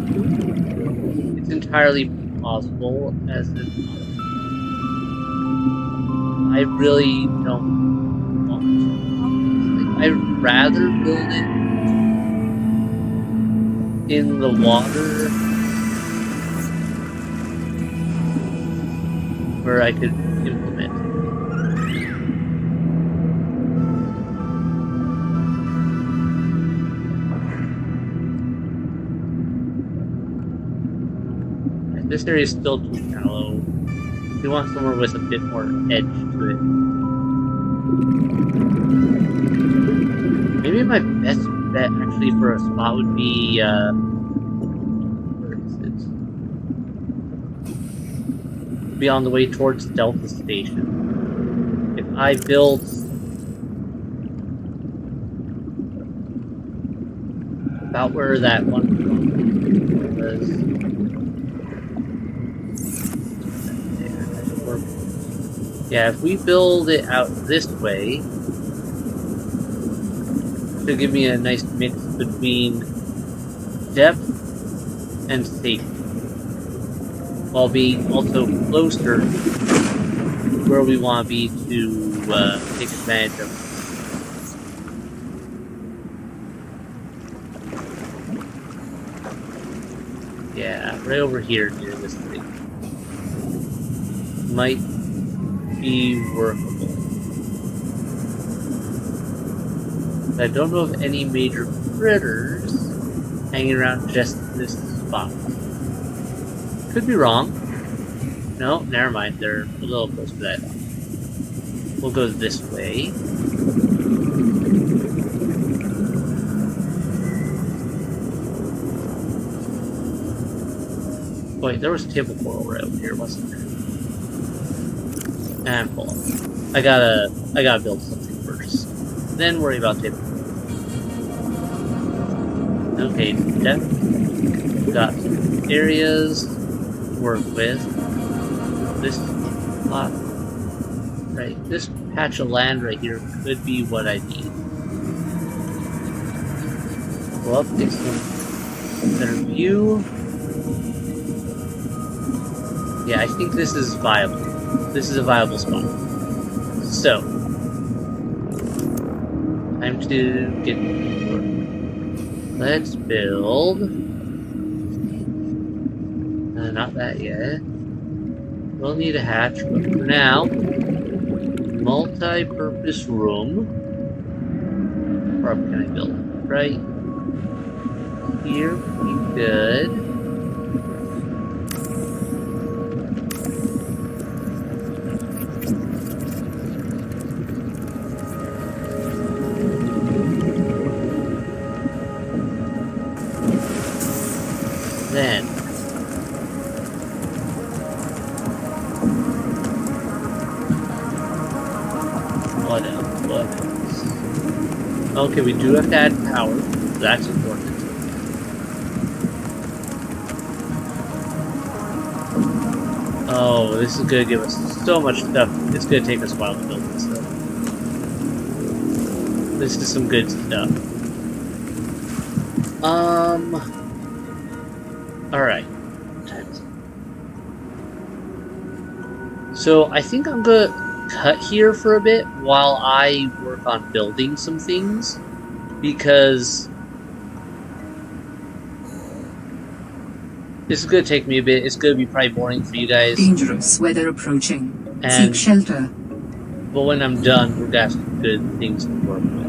It's entirely possible as if I really don't want to. I'd rather build it in the water where I could implement it. This area is still too shallow. We want somewhere with a bit more edge to it. Maybe my best bet actually for a spot would be, where is it? Be on the way towards Delta Station. If I build about where that one was. Yeah, if we build it out this way, it'll give me a nice mix between depth and safety, while being also closer where we want to be to take advantage of. Yeah, right over here near this thing. Might be workable. I don't know of any major critters hanging around just this spot. Could be wrong. No, never mind. They're a little close to that. We'll go this way. Wait, there was table coral right over here, wasn't there? And pull up. I gotta build something first. Then worry about table coral. Okay, depth. Got some areas to work with. This spot, right? This patch of land right here could be what I need. Well, take some better view. Yeah, I think this is viable. This is a viable spot. So, time to get to work. Let's build. Not that yet. We'll need a hatch, but for now, multi-purpose room. Where can I build it? Right here would be good. Then what else? What else? Okay, we do have to add power. That's important. Oh, this is gonna give us so much stuff. It's gonna take us a while to build this stuff. This is some good stuff. Alright. So I think I'm gonna cut here for a bit while I work on building some things, because this is gonna take me a bit. It's gonna be probably boring for you guys.
Dangerous weather approaching.
And,
Seek shelter.
but when I'm done, we're gonna have some good things to work with.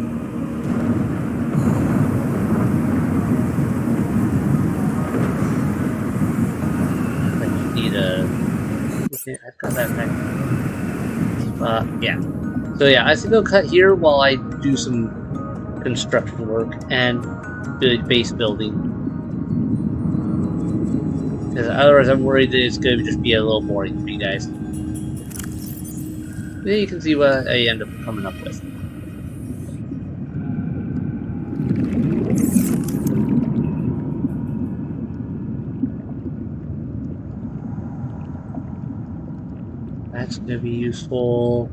Okay, I've got that back. Yeah. So yeah, I think I'll cut here while I do some construction work and base building. Because otherwise I'm worried that it's going to just be a little boring for you guys. Then you can see what I end up coming up with. That's going to be useful.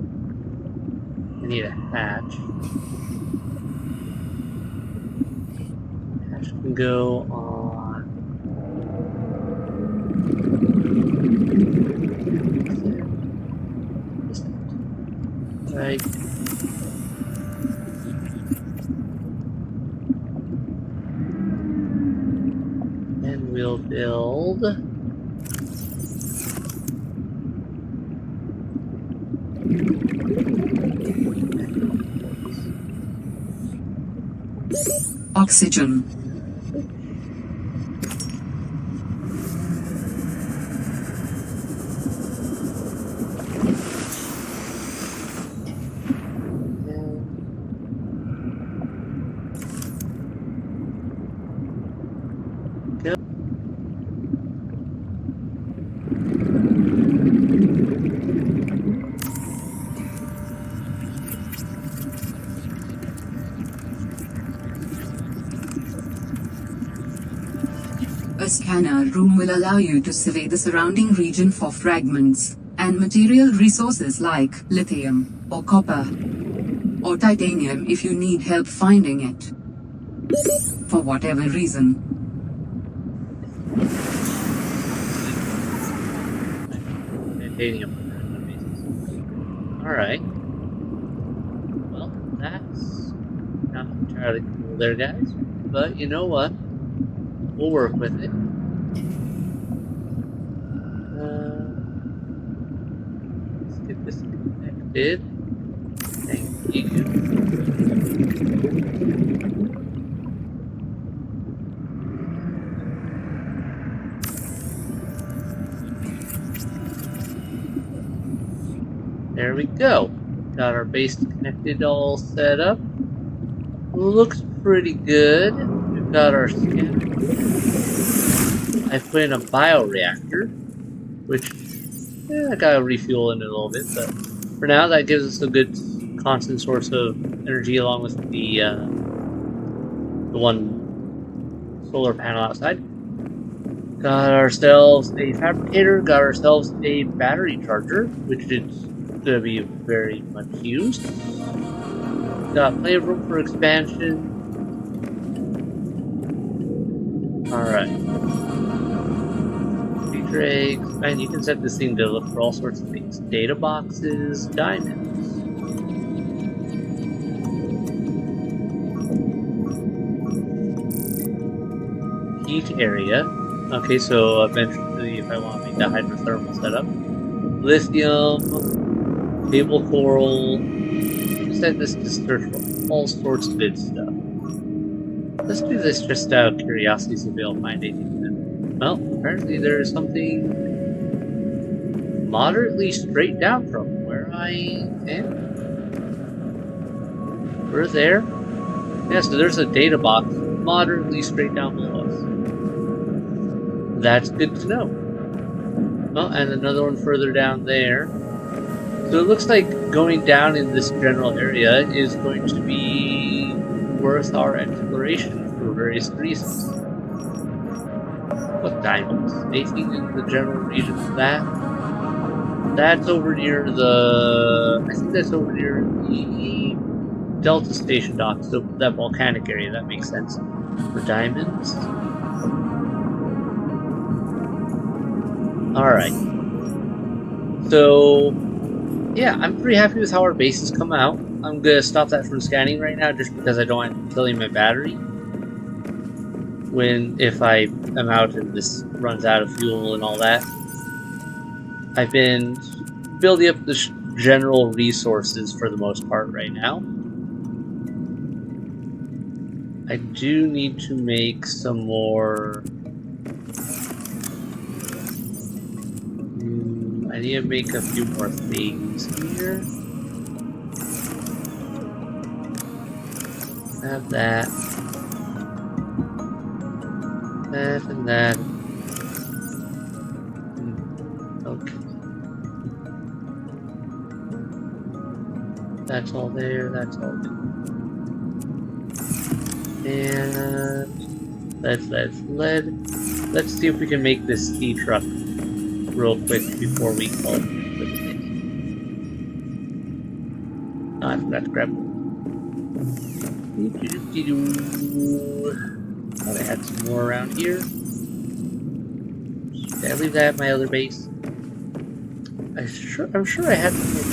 I need a hatch. Hatch can go on. Right. And we'll build.
Oxygen. A scanner room will allow you to survey the surrounding region for fragments and material resources like lithium or copper or titanium if you need help finding it. For whatever reason.
Titanium. Alright. Well, that's not entirely cool there, guys. But you know what? We'll work with it. Let's get this connected. Thank you. There we go. Got our base connected, all set up. Looks pretty good. We've got our scanner. I put in a bioreactor, which I gotta refuel in it a little bit, but for now that gives us a good constant source of energy along with the one solar panel outside. Got ourselves a fabricator, got ourselves a battery charger, which is gonna be very much used. Got plenty of room for expansion. Alright. Feature eggs. And you can set this thing to look for all sorts of things. Data boxes, diamonds. Heat area. Okay, so eventually if I want to make that hydrothermal setup. Lithium. Table coral. Set this to search for all sorts of good stuff. Let's do this just out of curiosity, see if we'll find anything. Well, apparently there is something moderately straight down from where I am. We're there. Yeah, so there's a data box moderately straight down below us. That's good to know. Oh, and another one further down there. So it looks like going down in this general area is going to be worth our exploration for various reasons. What diamonds? Anything in the general region of that? That's over near the... I think that's over near the Delta Station dock, so that volcanic area. That makes sense. For diamonds. Alright. So, yeah, I'm pretty happy with how our base has come out. I'm gonna stop that from scanning right now just because I don't want to killing my battery. If I am out and this runs out of fuel and all that. I've been building up the general resources for the most part right now. I do need to make some more... I need to make a few more things here. Have that. That and that. Okay. That's all there, that's all there. And lead. Let's see if we can make this ski truck real quick before we call it for the day. Oh, I forgot to grab it. Thought I had some more around here. Did I leave that at my other base? I'm sure I had more.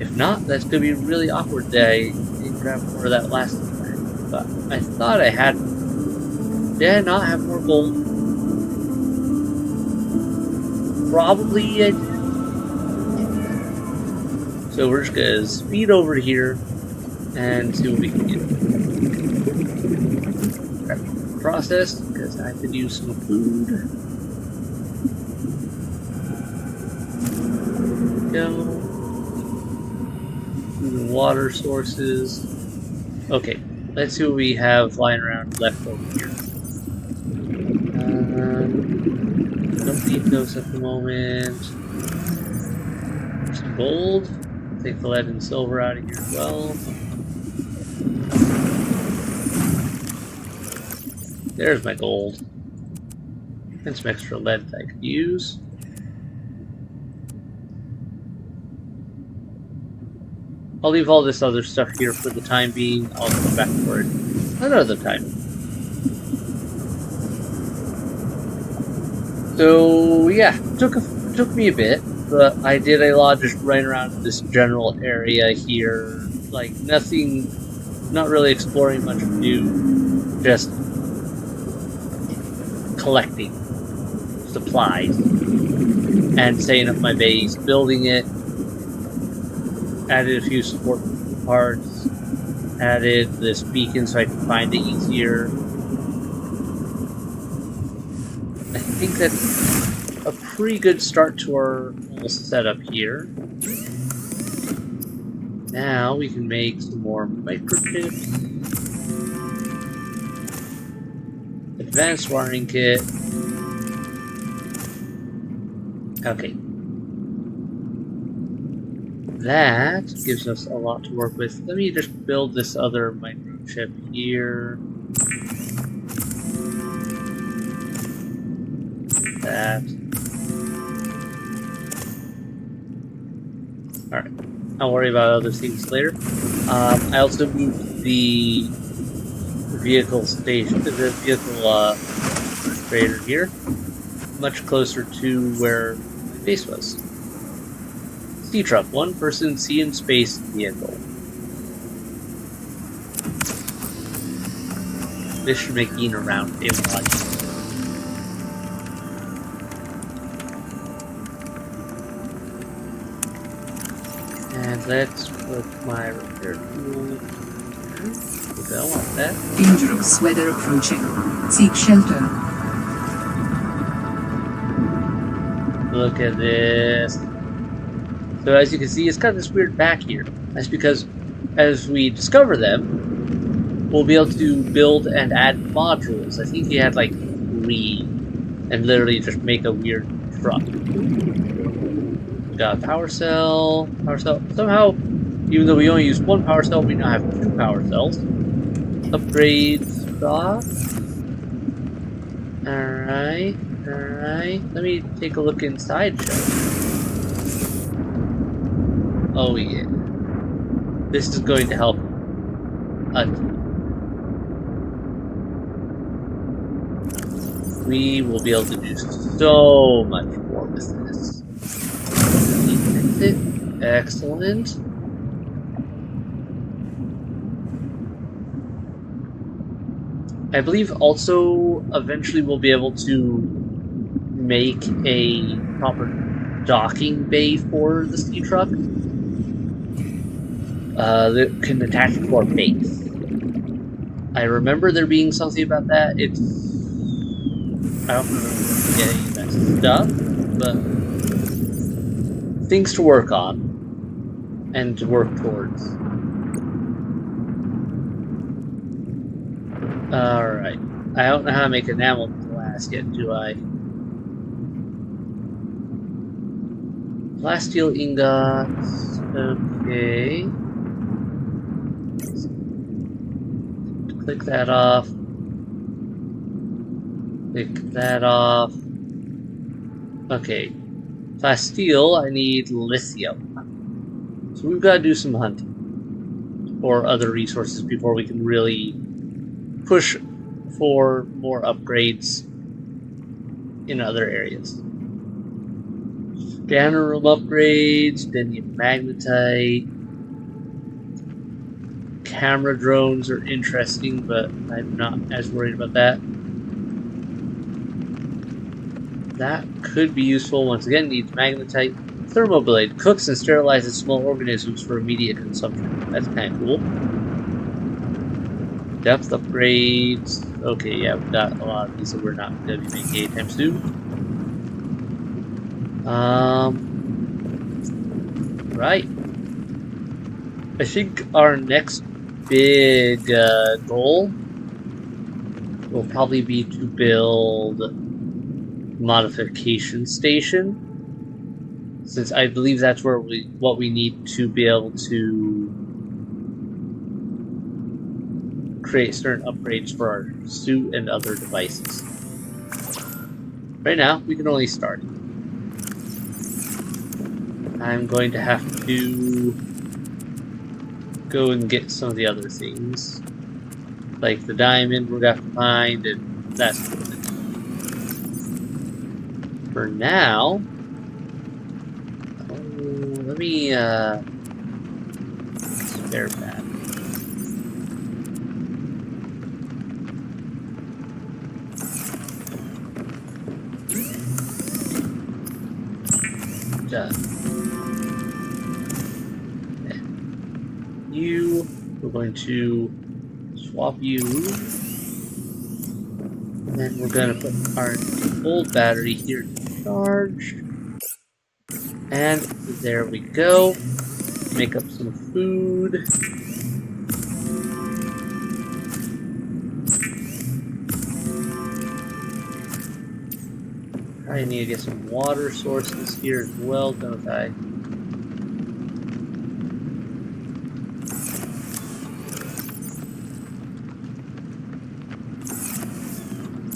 If not, that's gonna be really awkward that I didn't grab more of that last time. But I thought I had. Did I not have more gold? Probably I did. So we're just gonna speed over here and see what we can get. Process, because I could use some food. Go. Water sources. Okay, let's see what we have lying around left over here. Don't need those at the moment. Some gold. Take the lead and silver out of here as well. There's my gold. And some extra lead that I could use. I'll leave all this other stuff here for the time being. I'll come back for it another time. So yeah, took me a bit, but I did a lot just running around this general area here. Like nothing, not really exploring much new, just collecting supplies and setting up my base, building it. Added a few support parts, added this beacon so I can find it easier. I think that's a pretty good start to our whole setup here. Now we can make some more microchips. Advanced wiring kit. Okay. That gives us a lot to work with. Let me just build this other microchip here. That. Alright. I'll worry about other things later. I also moved the vehicle station, the vehicle refrigerator here, much closer to where the base was. Sea truck, one person, sea and space vehicle. This should make getting around a lot. And let's put my repair tool. I don't want that.
Dangerous weather approaching. Seek shelter.
Look at this. So as you can see, it's got this weird back here. That's because as we discover them, we'll be able to build and add modules. I think he had like 3 and literally just make a weird truck. We got a power cell. Somehow, even though we only use 1 power cell, we now have 2 power cells. Upgrade stock. Alright. Alright, let me take a look inside, shall we? Oh yeah. This is going to help a ton. We will be able to do so much more with this. Exit. Excellent. I believe also eventually we'll be able to make a proper docking bay for the sea truck that can attach to our base. I remember there being something about that. I don't remember getting that stuff, but things to work on and to work towards. Alright. I don't know how to make enamel glass yet, do I? Plasteel ingots. Okay. Click that off. Click that off. Okay. Plasteel, I need lithium. So we've got to do some hunting. Or other resources before we can really push for more upgrades in other areas. Scanner room upgrades, Denium magnetite. Camera drones are interesting, but I'm not as worried about that. That could be useful. Once again, needs magnetite. Thermoblade cooks and sterilizes small organisms for immediate consumption. That's kind of cool. Depth upgrades. Okay, yeah, we've got a lot of these that we're not going to be making anytime soon. Right. I think our next big goal will probably be to build modification station, since I believe that's where what we need to be able to create certain upgrades for our suit and other devices. Right now, we can only start. I'm going to have to go and get some of the other things, like the diamond we're going to have to find, and that sort of thing. For now, let me spare that. Done. Okay. We're going to swap you, and then we're going to put our old battery here to charge, and there we go. Make up some food. I need to get some water sources here as well, don't I?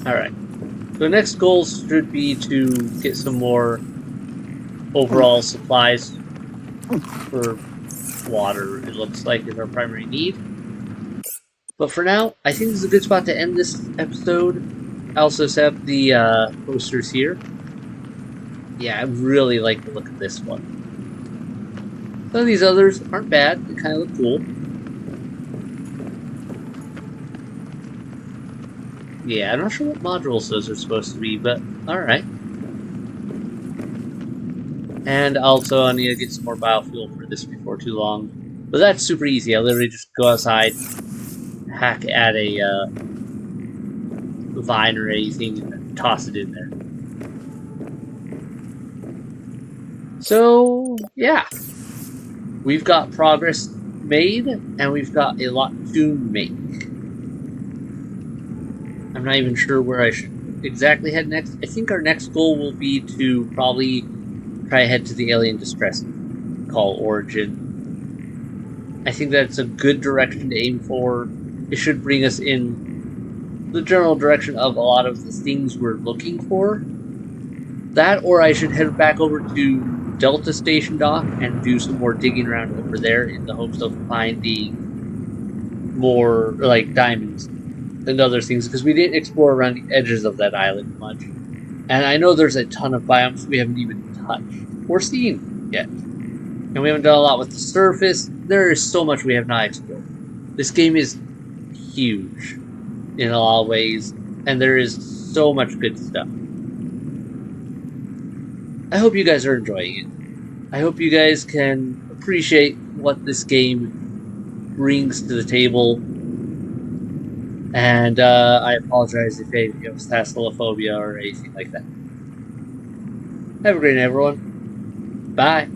Alright. So the next goal should be to get some more overall supplies for water, it looks like, is our primary need. But for now, I think this is a good spot to end this episode. I also set up the posters here. Yeah, I really like the look of this one. Some of these others aren't bad. They kind of look cool. Yeah, I'm not sure what modules those are supposed to be, but alright. And also, I need to get some more biofuel for this before too long. But that's super easy. I literally just go outside, hack at a vine or anything, and toss it in there. So, yeah. We've got progress made, and we've got a lot to make. I'm not even sure where I should exactly head next. I think our next goal will be to probably try to head to the alien distress call origin. I think that's a good direction to aim for. It should bring us in the general direction of a lot of the things we're looking for. That, or I should head back over to Delta Station Dock and do some more digging around over there in the hopes of finding more, like, diamonds and other things, because we didn't explore around the edges of that island much. And I know there's a ton of biomes we haven't even touched or seen yet. And we haven't done a lot with the surface. There is so much we have not explored. This game is huge in a lot of ways, and there is so much good stuff. I hope you guys are enjoying it. I hope you guys can appreciate what this game brings to the table. And I apologize if any of you have thalassophobia or anything like that. Have a great night, everyone. Bye.